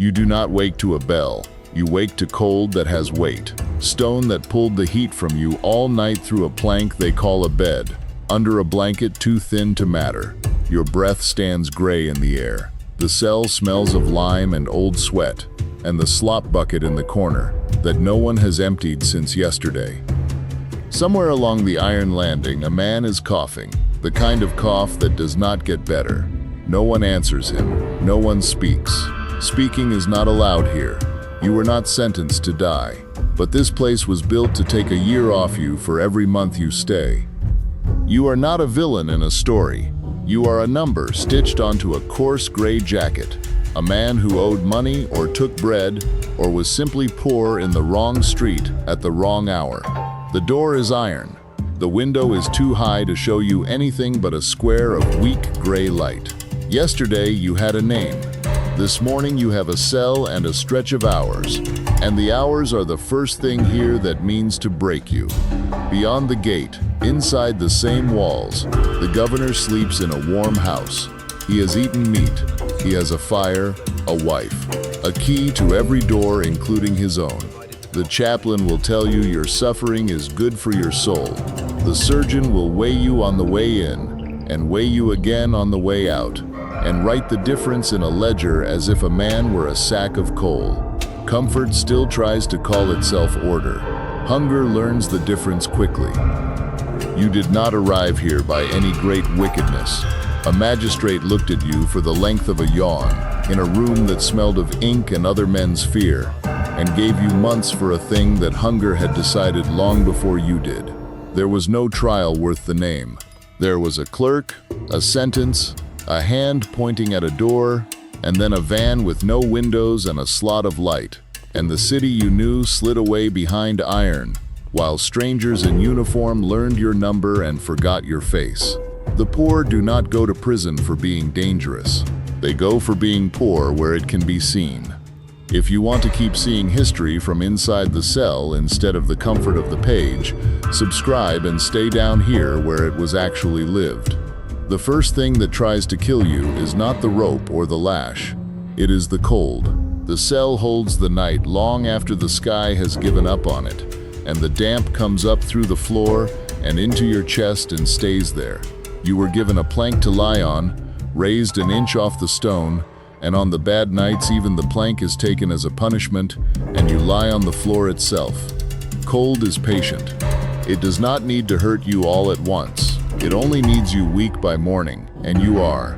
You do not wake to a bell. You wake to cold that has weight. Stone that pulled the heat from you all night through a plank they call a bed. Under a blanket too thin to matter. Your breath stands gray in the air. The cell smells of lime and old sweat, and the slop bucket in the corner that no one has emptied since yesterday. Somewhere along the iron landing, a man is coughing, the kind of cough that does not get better. No one answers him. No one speaks. Speaking is not allowed here. You were not sentenced to die, but this place was built to take a year off you for every month you stay. You are not a villain in a story. You are a number stitched onto a coarse gray jacket, a man who owed money or took bread or was simply poor in the wrong street at the wrong hour. The door is iron. The window is too high to show you anything but a square of weak gray light. Yesterday you had a name. This morning you have a cell and a stretch of hours, and the hours are the first thing here that means to break you. Beyond the gate, inside the same walls, the governor sleeps in a warm house. He has eaten meat. He has a fire, a wife, a key to every door including his own. The chaplain will tell you your suffering is good for your soul. The surgeon will weigh you on the way in, and weigh you again on the way out, and write the difference in a ledger as if a man were a sack of coal. Comfort still tries to call itself order. Hunger learns the difference quickly. You did not arrive here by any great wickedness. A magistrate looked at you for the length of a yawn, in a room that smelled of ink and other men's fear, and gave you months for a thing that hunger had decided long before you did. There was no trial worth the name. There was a clerk, a sentence, a hand pointing at a door, and then a van with no windows and a slot of light. And the city you knew slid away behind iron, while strangers in uniform learned your number and forgot your face. The poor do not go to prison for being dangerous. They go for being poor where it can be seen. If you want to keep seeing history from inside the cell instead of the comfort of the page, subscribe and stay down here where it was actually lived. The first thing that tries to kill you is not the rope or the lash. It is the cold. The cell holds the night long after the sky has given up on it, and the damp comes up through the floor and into your chest and stays there. You were given a plank to lie on, raised an inch off the stone, and on the bad nights even the plank is taken as a punishment, and you lie on the floor itself. Cold is patient. It does not need to hurt you all at once. It only needs you weak by morning, and you are.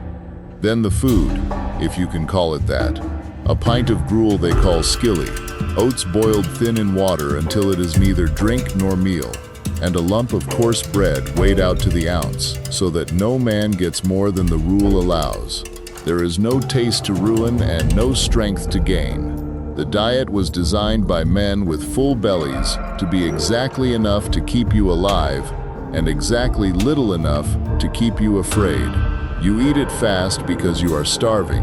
Then the food, if you can call it that. A pint of gruel they call skilly, oats boiled thin in water until it is neither drink nor meal, and a lump of coarse bread weighed out to the ounce, so that no man gets more than the rule allows. There is no taste to ruin and no strength to gain. The diet was designed by men with full bellies to be exactly enough to keep you alive and exactly little enough to keep you afraid. You eat it fast because you are starving,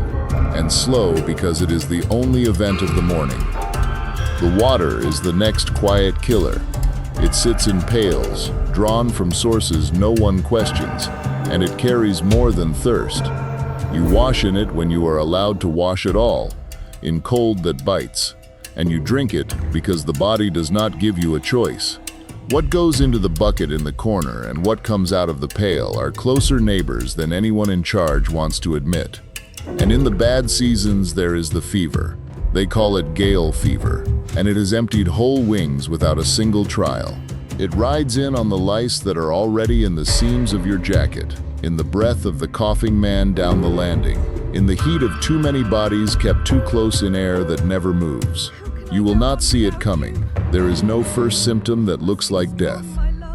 and slow because it is the only event of the morning. The water is the next quiet killer. It sits in pails, drawn from sources no one questions, and it carries more than thirst. You wash in it when you are allowed to wash at all, in cold that bites, and you drink it because the body does not give you a choice. What goes into the bucket in the corner and what comes out of the pail are closer neighbors than anyone in charge wants to admit. And in the bad seasons there is the fever. They call it gaol fever, and it has emptied whole wings without a single trial. It rides in on the lice that are already in the seams of your jacket, in the breath of the coughing man down the landing, in the heat of too many bodies kept too close in air that never moves. You will not see it coming. There is no first symptom that looks like death.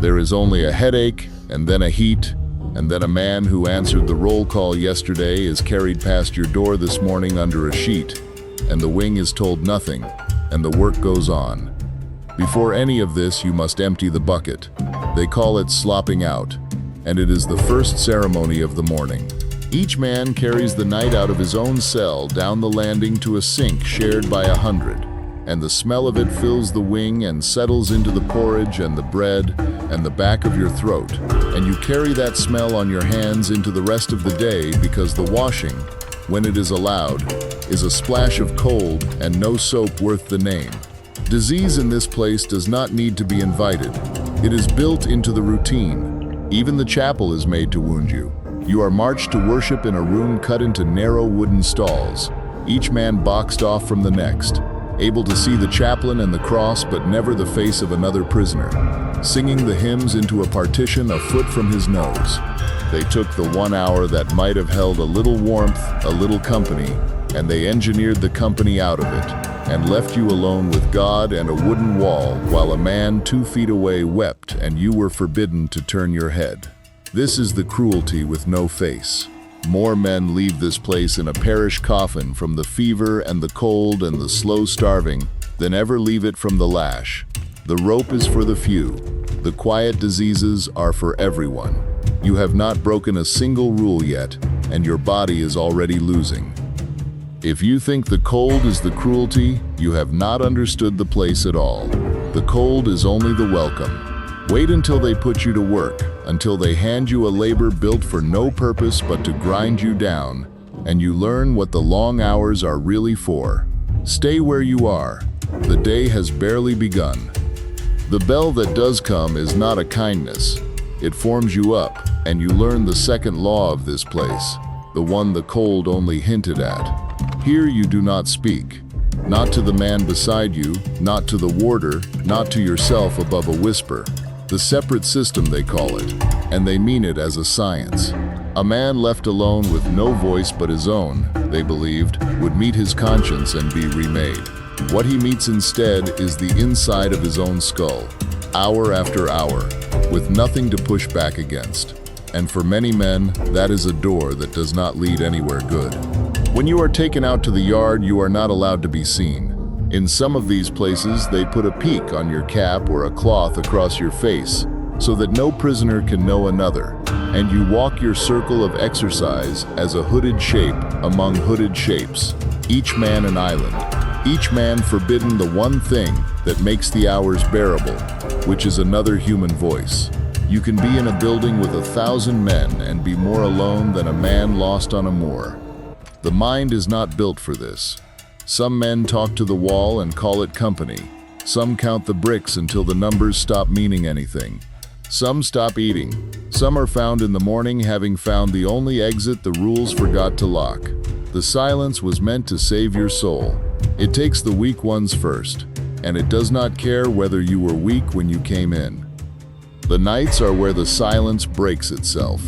There is only a headache, and then a heat, and then a man who answered the roll call yesterday is carried past your door this morning under a sheet, and the wing is told nothing, and the work goes on. Before any of this, you must empty the bucket. They call it slopping out, and it is the first ceremony of the morning. Each man carries the night out of his own cell down the landing to a sink shared by 100. And the smell of it fills the wing and settles into the porridge and the bread and the back of your throat. And you carry that smell on your hands into the rest of the day because the washing when it is allowed, is a splash of cold and no soap worth the name. Disease in this place does not need to be invited. It is built into the routine. Even the chapel is made to wound you. You are marched to worship in a room cut into narrow wooden stalls, each man boxed off from the next, able to see the chaplain and the cross but never the face of another prisoner, singing the hymns into a partition a foot from his nose. They took the 1 hour that might have held a little warmth, a little company, and they engineered the company out of it, and left you alone with God and a wooden wall, while a man 2 feet away wept and you were forbidden to turn your head. This is the cruelty with no face. More men leave this place in a parish coffin from the fever and the cold and the slow starving than ever leave it from the lash. The rope is for the few. The quiet diseases are for everyone. You have not broken a single rule yet, and your body is already losing. If you think the cold is the cruelty, you have not understood the place at all. The cold is only the welcome. Wait until they put you to work, until they hand you a labor built for no purpose but to grind you down, and you learn what the long hours are really for. Stay where you are. The day has barely begun. The bell that does come is not a kindness. It forms you up, and you learn the second law of this place, the one the cold only hinted at. Here you do not speak. Not to the man beside you, not to the warder, not to yourself above a whisper. The separate system they call it, and they mean it as a science. A man left alone with no voice but his own, they believed, would meet his conscience and be remade. What he meets instead is the inside of his own skull, hour after hour, with nothing to push back against. And for many men, that is a door that does not lead anywhere good. When you are taken out to the yard, you are not allowed to be seen. In some of these places, they put a peak on your cap or a cloth across your face, so that no prisoner can know another, and you walk your circle of exercise as a hooded shape among hooded shapes, each man an island, each man forbidden the one thing that makes the hours bearable, which is another human voice. You can be in a building with 1,000 men and be more alone than a man lost on a moor. The mind is not built for this. Some men talk to the wall and call it company. Some count the bricks until the numbers stop meaning anything. Some stop eating. Some are found in the morning having found the only exit the rules forgot to lock. The silence was meant to save your soul. It takes the weak ones first, and it does not care whether you were weak when you came in. The nights are where the silence breaks itself.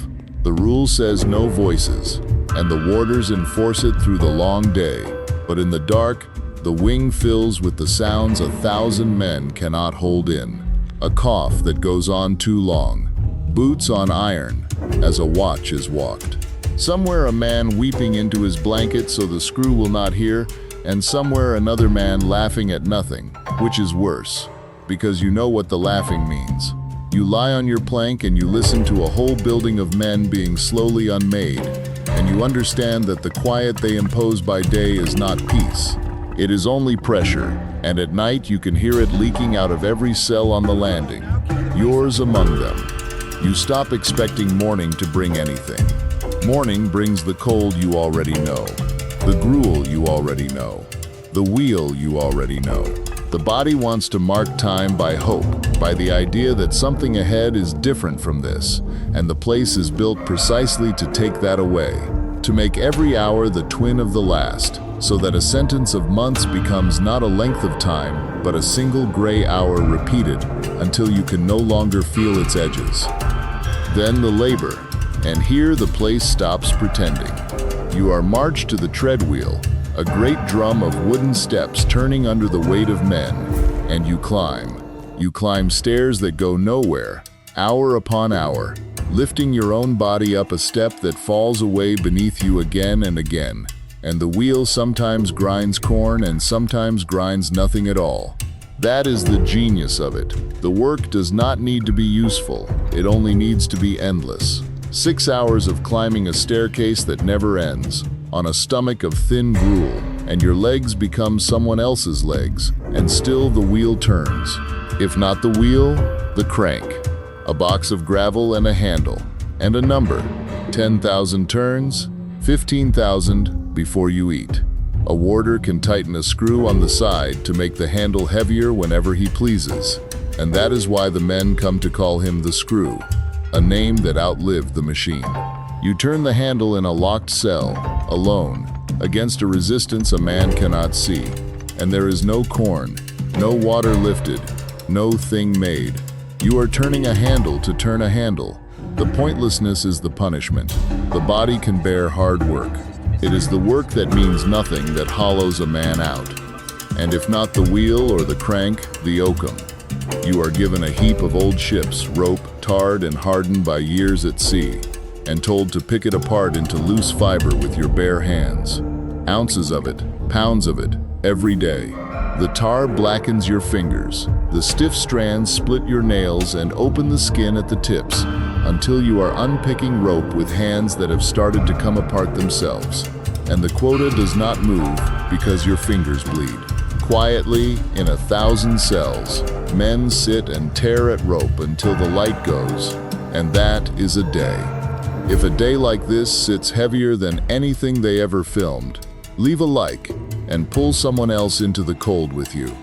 The rule says no voices, and the warders enforce it through the long day. But in the dark, the wing fills with the sounds 1,000 men cannot hold in. A cough that goes on too long. Boots on iron, as a watch is walked. Somewhere a man weeping into his blanket so the screw will not hear, and somewhere another man laughing at nothing, which is worse, because you know what the laughing means. You lie on your plank and you listen to a whole building of men being slowly unmade, and you understand that the quiet they impose by day is not peace. It is only pressure, and at night you can hear it leaking out of every cell on the landing, yours among them. You stop expecting morning to bring anything. Morning brings the cold you already know, the gruel you already know, the wheel you already know. The body wants to mark time by hope, by the idea that something ahead is different from this, and the place is built precisely to take that away, to make every hour the twin of the last, so that a sentence of months becomes not a length of time, but a single gray hour repeated until you can no longer feel its edges. Then the labor, and here the place stops pretending. You are marched to the treadwheel, a great drum of wooden steps turning under the weight of men, and you climb. You climb stairs that go nowhere, hour upon hour, lifting your own body up a step that falls away beneath you again and again, and the wheel sometimes grinds corn and sometimes grinds nothing at all. That is the genius of it. The work does not need to be useful, it only needs to be endless. 6 hours of climbing a staircase that never ends, on a stomach of thin gruel, and your legs become someone else's legs, and still the wheel turns. If not the wheel, the crank. A box of gravel and a handle, and a number. 10,000 turns, 15,000, before you eat. A warder can tighten a screw on the side to make the handle heavier whenever he pleases, and that is why the men come to call him the screw, a name that outlived the machine. You turn the handle in a locked cell, alone, against a resistance a man cannot see, and there is no corn, no water lifted, no thing made. You are turning a handle to turn a handle. The pointlessness is the punishment. The body can bear hard work. It is the work that means nothing that hollows a man out. And if not the wheel or the crank, the oakum. You are given a heap of old ships, rope, tarred and hardened by years at sea, and told to pick it apart into loose fiber with your bare hands. Ounces of it, pounds of it, every day. The tar blackens your fingers. The stiff strands split your nails and open the skin at the tips, until you are unpicking rope with hands that have started to come apart themselves. And the quota does not move because your fingers bleed. Quietly, in 1,000 cells, men sit and tear at rope until the light goes, and that is a day. If a day like this sits heavier than anything they ever filmed, leave a like and pull someone else into the cold with you.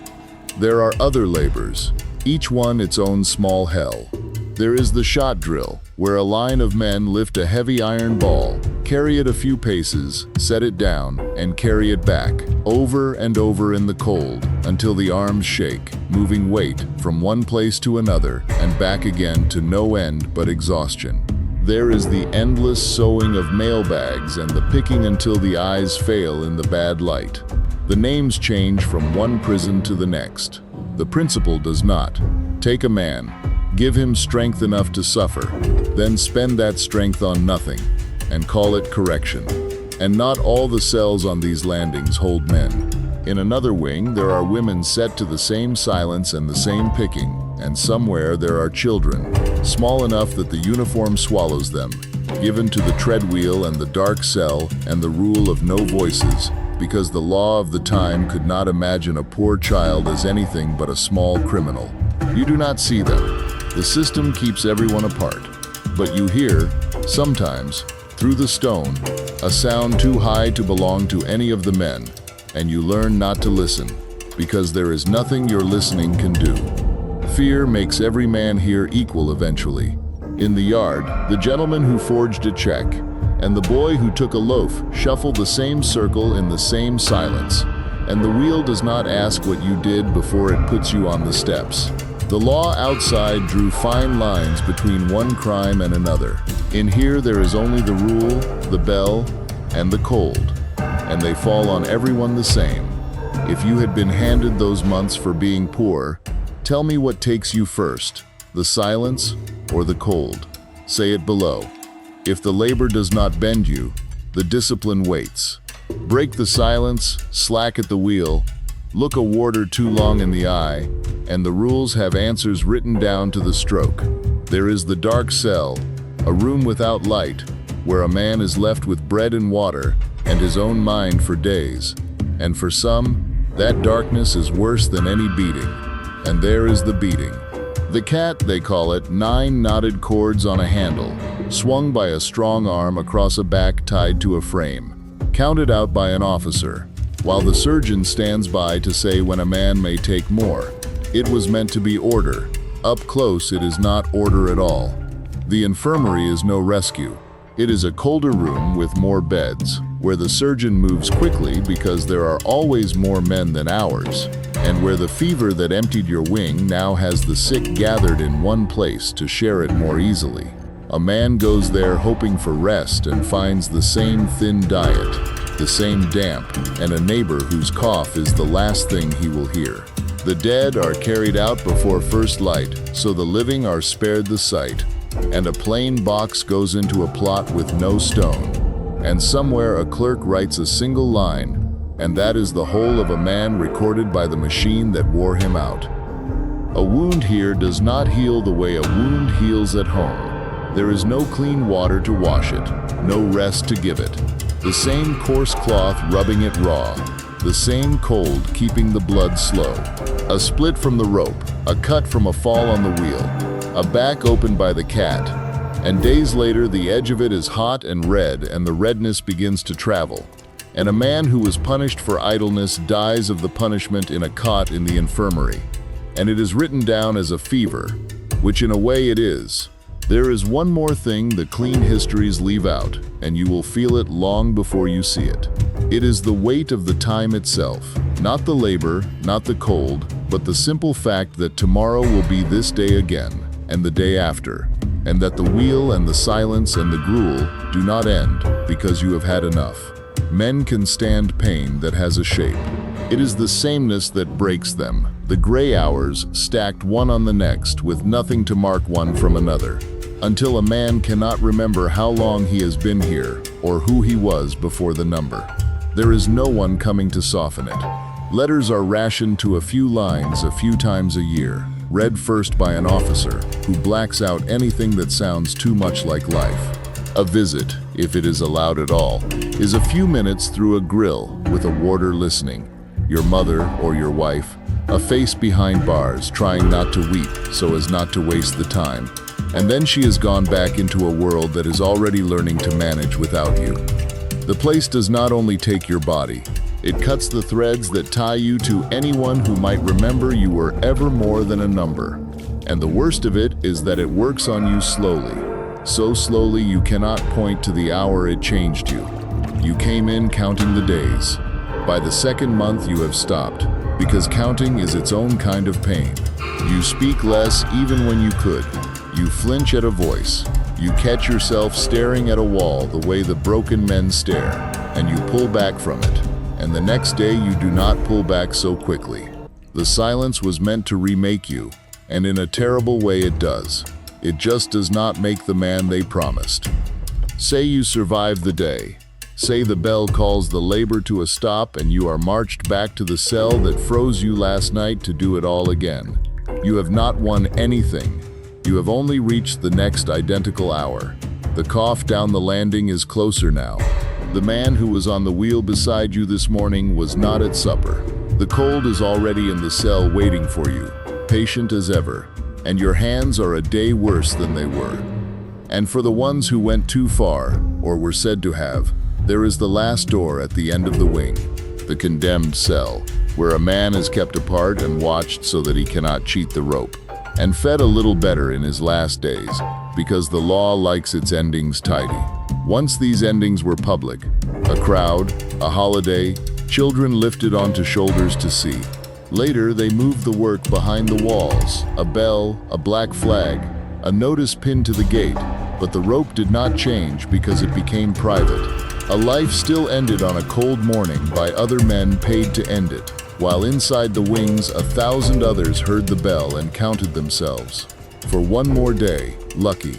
There are other labors, each one its own small hell. There is the shot drill, where a line of men lift a heavy iron ball, carry it a few paces, set it down, and carry it back, over and over in the cold, until the arms shake, moving weight from one place to another and back again to no end but exhaustion. There is the endless sewing of mailbags and the picking until the eyes fail in the bad light. The names change from one prison to the next. The principle does not. Take a man, give him strength enough to suffer, then spend that strength on nothing, and call it correction. And not all the cells on these landings hold men. In another wing, there are women set to the same silence and the same picking, and somewhere there are children, small enough that the uniform swallows them, given to the treadwheel and the dark cell and the rule of no voices, because the law of the time could not imagine a poor child as anything but a small criminal. You do not see them. The system keeps everyone apart, but you hear, sometimes, through the stone, a sound too high to belong to any of the men, and you learn not to listen, because there is nothing your listening can do. Fear makes every man here equal eventually. In the yard, the gentleman who forged a check and the boy who took a loaf shuffle the same circle in the same silence, and the wheel does not ask what you did before it puts you on the steps. The law outside drew fine lines between one crime and another. In here there is only the rule, the bell, and the cold, and they fall on everyone the same. If you had been handed those months for being poor, tell me what takes you first, the silence or the cold? Say it below. If the labor does not bend you, the discipline waits. Break the silence, slack at the wheel, look a warder too long in the eye, and the rules have answers written down to the stroke. There is the dark cell, a room without light, where a man is left with bread and water and his own mind for days. And for some, that darkness is worse than any beating. And there is the beating. The cat, they call it, 9 knotted cords on a handle, swung by a strong arm across a back tied to a frame, counted out by an officer, while the surgeon stands by to say when a man may take more. It was meant to be order. Up close, it is not order at all. The infirmary is no rescue. It is a colder room with more beds, where the surgeon moves quickly because there are always more men than hours, and where the fever that emptied your wing now has the sick gathered in one place to share it more easily. A man goes there hoping for rest and finds the same thin diet, the same damp, and a neighbor whose cough is the last thing he will hear. The dead are carried out before first light, so the living are spared the sight, and a plain box goes into a plot with no stone, and somewhere a clerk writes a single line, and that is the whole of a man recorded by the machine that wore him out. A wound here does not heal the way a wound heals at home. There is no clean water to wash it, no rest to give it. The same coarse cloth rubbing it raw, the same cold keeping the blood slow. A split from the rope, a cut from a fall on the wheel, a back opened by the cat, and days later the edge of it is hot and red and the redness begins to travel. And a man who was punished for idleness dies of the punishment in a cot in the infirmary. And it is written down as a fever, which in a way it is. There is one more thing the clean histories leave out, and you will feel it long before you see it. It is the weight of the time itself, not the labor, not the cold, but the simple fact that tomorrow will be this day again, and the day after, and that the wheel and the silence and the gruel do not end because you have had enough. Men can stand pain that has a shape. It is the sameness that breaks them, the gray hours stacked one on the next with nothing to mark one from another, until a man cannot remember how long he has been here or who he was before the number. There is no one coming to soften it. Letters are rationed to a few lines a few times a year, read first by an officer who blacks out anything that sounds too much like life. A visit, if it is allowed at all, is a few minutes through a grill with a warder listening, your mother or your wife, a face behind bars trying not to weep so as not to waste the time, and then she has gone back into a world that is already learning to manage without you. The place does not only take your body, it cuts the threads that tie you to anyone who might remember you were ever more than a number. And the worst of it is that it works on you slowly. So slowly you cannot point to the hour it changed you. You came in counting the days. By the second month you have stopped, because counting is its own kind of pain. You speak less even when you could. You flinch at a voice. You catch yourself staring at a wall the way the broken men stare, and you pull back from it. And the next day you do not pull back so quickly. The silence was meant to remake you, and in a terrible way it does. It just does not make the man they promised. Say you survive the day. Say the bell calls the labor to a stop and you are marched back to the cell that froze you last night to do it all again. You have not won anything. You have only reached the next identical hour. The cough down the landing is closer now. The man who was on the wheel beside you this morning was not at supper. The cold is already in the cell waiting for you, patient as ever, and your hands are a day worse than they were. And for the ones who went too far, or were said to have, there is the last door at the end of the wing, the condemned cell, where a man is kept apart and watched so that he cannot cheat the rope, and fed a little better in his last days, because the law likes its endings tidy. Once these endings were public, a crowd, a holiday, children lifted onto shoulders to see. Later they moved the work behind the walls, a bell, a black flag, a notice pinned to the gate, but the rope did not change because it became private. A life still ended on a cold morning by other men paid to end it, while inside the wings 1,000 others heard the bell and counted themselves. For one more day, lucky.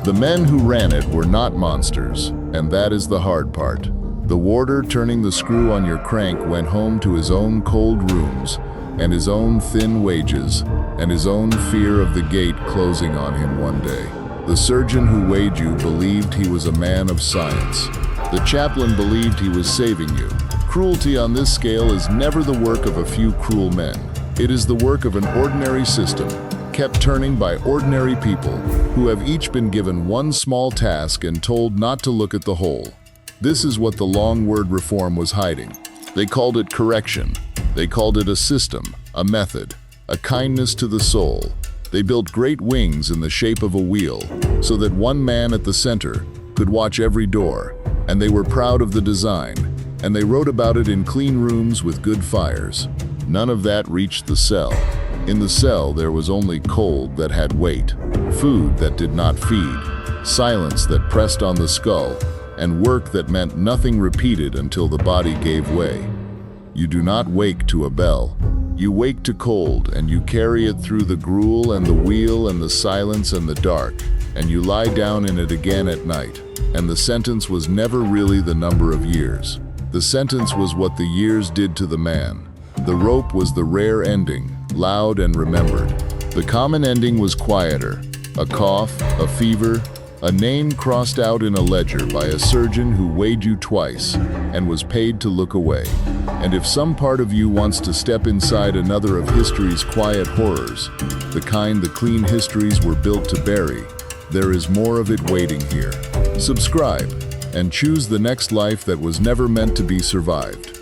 The men who ran it were not monsters, and that is the hard part. The warder turning the screw on your crank went home to his own cold rooms, and his own thin wages, and his own fear of the gate closing on him one day. The surgeon who weighed you believed he was a man of science. The chaplain believed he was saving you. Cruelty on this scale is never the work of a few cruel men. It is the work of an ordinary system, kept turning by ordinary people, who have each been given one small task and told not to look at the whole. This is what the long word reform was hiding. They called it correction. They called it a system, a method, a kindness to the soul. They built great wings in the shape of a wheel, so that one man at the center could watch every door, and they were proud of the design, and they wrote about it in clean rooms with good fires. None of that reached the cell. In the cell there was only cold that had weight, food that did not feed, silence that pressed on the skull, and work that meant nothing repeated until the body gave way. You do not wake to a bell. You wake to cold, and you carry it through the gruel and the wheel and the silence and the dark, and you lie down in it again at night. And the sentence was never really the number of years. The sentence was what the years did to the man. The rope was the rare ending, loud and remembered. The common ending was quieter, a cough, a fever, a name crossed out in a ledger by a surgeon who weighed you twice and was paid to look away. And if some part of you wants to step inside another of history's quiet horrors, the kind the clean histories were built to bury, there is more of it waiting here. Subscribe. and choose the next life that was never meant to be survived.